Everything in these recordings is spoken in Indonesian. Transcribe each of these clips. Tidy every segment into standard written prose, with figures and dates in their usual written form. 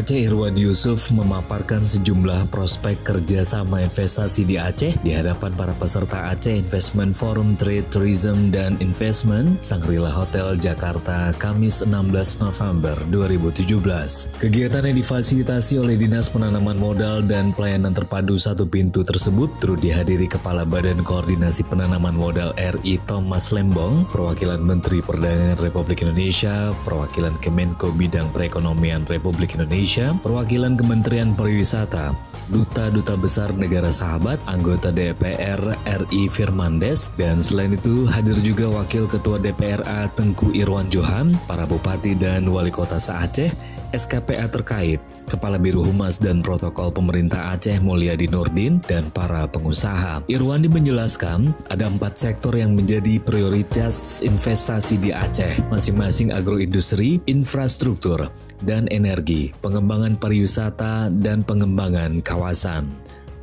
Aceh Irwan Yusuf memaparkan sejumlah prospek kerjasama investasi di Aceh di hadapan para peserta Aceh Investment Forum Trade, Tourism, dan Investment Shangri-La Hotel Jakarta Kamis 16 November 2017. Kegiatan yang difasilitasi oleh Dinas Penanaman Modal dan Pelayanan Terpadu Satu Pintu tersebut turut dihadiri Kepala Badan Koordinasi Penanaman Modal RI Thomas Lembong, perwakilan Menteri Perdagangan Republik Indonesia, perwakilan Kemenko Bidang Perekonomian Republik Indonesia, perwakilan Kementerian Pariwisata, Duta-Duta Besar Negara Sahabat, anggota DPR RI Firmandes, dan selain itu hadir juga Wakil Ketua DPRA Tengku Irwan Johan, para Bupati dan Wali Kota se-Aceh, SKPA terkait, Kepala Biro Humas dan Protokol Pemerintah Aceh Mulyadi Nurdin, dan para pengusaha. Irwandi menjelaskan ada 4 sektor yang menjadi prioritas investasi di Aceh, masing-masing agroindustri, infrastruktur, dan energi, pengembangan pariwisata, dan pengembangan kawasan.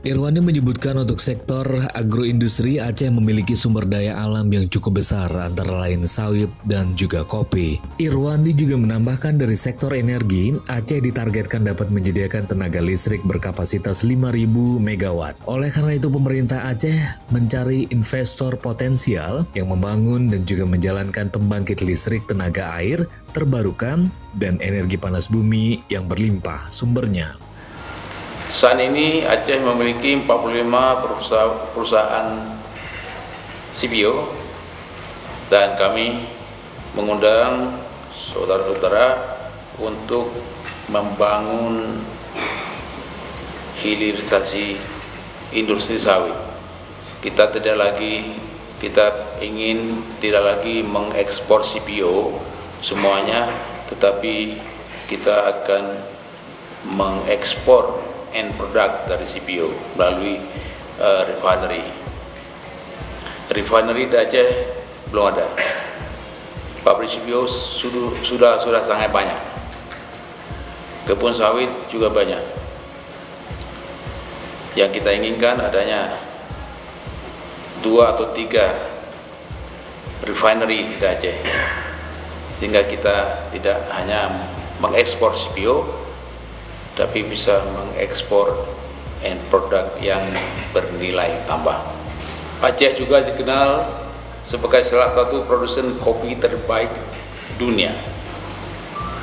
Irwandi menyebutkan untuk sektor agroindustri, Aceh memiliki sumber daya alam yang cukup besar antara lain sawit dan juga kopi. Irwandi juga menambahkan dari sektor energi, Aceh ditargetkan dapat menyediakan tenaga listrik berkapasitas 5.000 MW. Oleh karena itu pemerintah Aceh mencari investor potensial yang membangun dan juga menjalankan pembangkit listrik tenaga air terbarukan dan energi panas bumi yang berlimpah sumbernya. Saat ini Aceh memiliki 45 perusahaan CPO dan kami mengundang saudara-saudara untuk membangun hilirisasi industri sawit. Kita ingin tidak lagi mengekspor CPO semuanya, tetapi kita akan mengekspor end product dari CPO melalui refinery. Refinery di Aceh belum ada. Pabrik CPO sudah sangat banyak. Kebun sawit juga banyak. Yang kita inginkan adanya 2 atau 3 refinery di Aceh, sehingga kita tidak hanya mengekspor CPO, tapi bisa mengekspor end product yang bernilai tambah. Aceh juga dikenal sebagai salah satu produsen kopi terbaik dunia.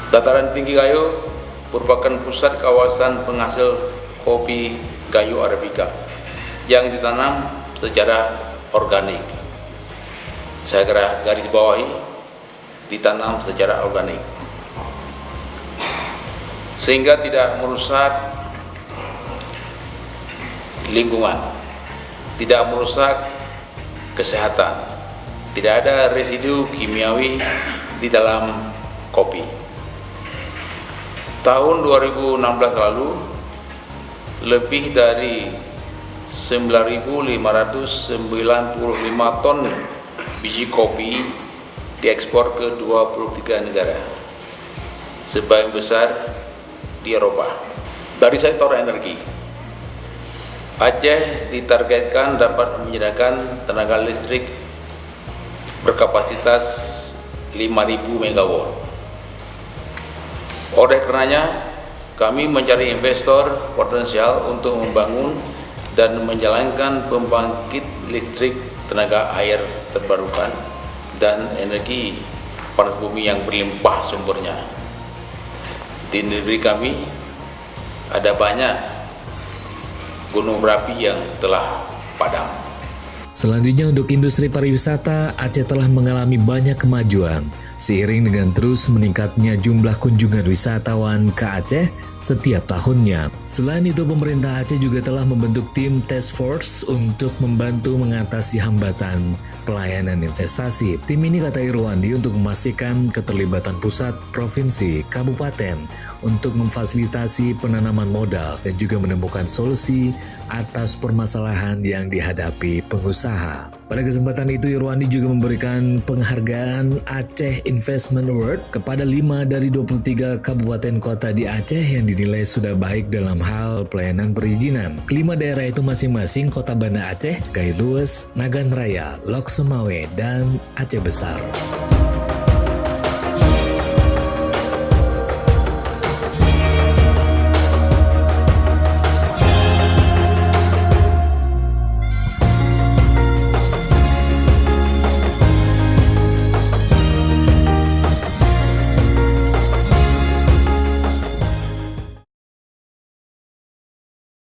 Dataran tinggi Gayo merupakan pusat kawasan penghasil kopi Gayo Arabica yang ditanam secara organik. Saya garis bawahi, ditanam secara organik, sehingga tidak merusak lingkungan, tidak merusak kesehatan, tidak ada residu kimiawi di dalam kopi. Tahun 2016 lalu, lebih dari 9.595 ton biji kopi diekspor ke 23 negara, sebagian besar di Eropa. Dari sektor energi, Aceh ditargetkan dapat menyediakan tenaga listrik berkapasitas 5.000 MW. Oleh karenanya, kami mencari investor potensial untuk membangun dan menjalankan pembangkit listrik tenaga air terbarukan dan energi panas bumi yang berlimpah sumbernya. Di negeri kami ada banyak gunung berapi yang telah padam. Selanjutnya untuk industri pariwisata, Aceh telah mengalami banyak kemajuan seiring dengan terus meningkatnya jumlah kunjungan wisatawan ke Aceh setiap tahunnya. Selain itu, pemerintah Aceh juga telah membentuk tim task force untuk membantu mengatasi hambatan pelayanan investasi. Tim ini, kata Irwandi, untuk memastikan keterlibatan pusat, provinsi, kabupaten untuk memfasilitasi penanaman modal dan juga menemukan solusi atas permasalahan yang dihadapi pengusaha. Pada kesempatan itu, Irwandi juga memberikan penghargaan Aceh Investment Award kepada 5 dari 23 kabupaten kota di Aceh yang dinilai sudah baik dalam hal pelayanan perizinan. Kelima daerah itu masing-masing Kota Banda Aceh, Gayo Lues, Nagan Raya, Lok Sumawe, dan Aceh Besar.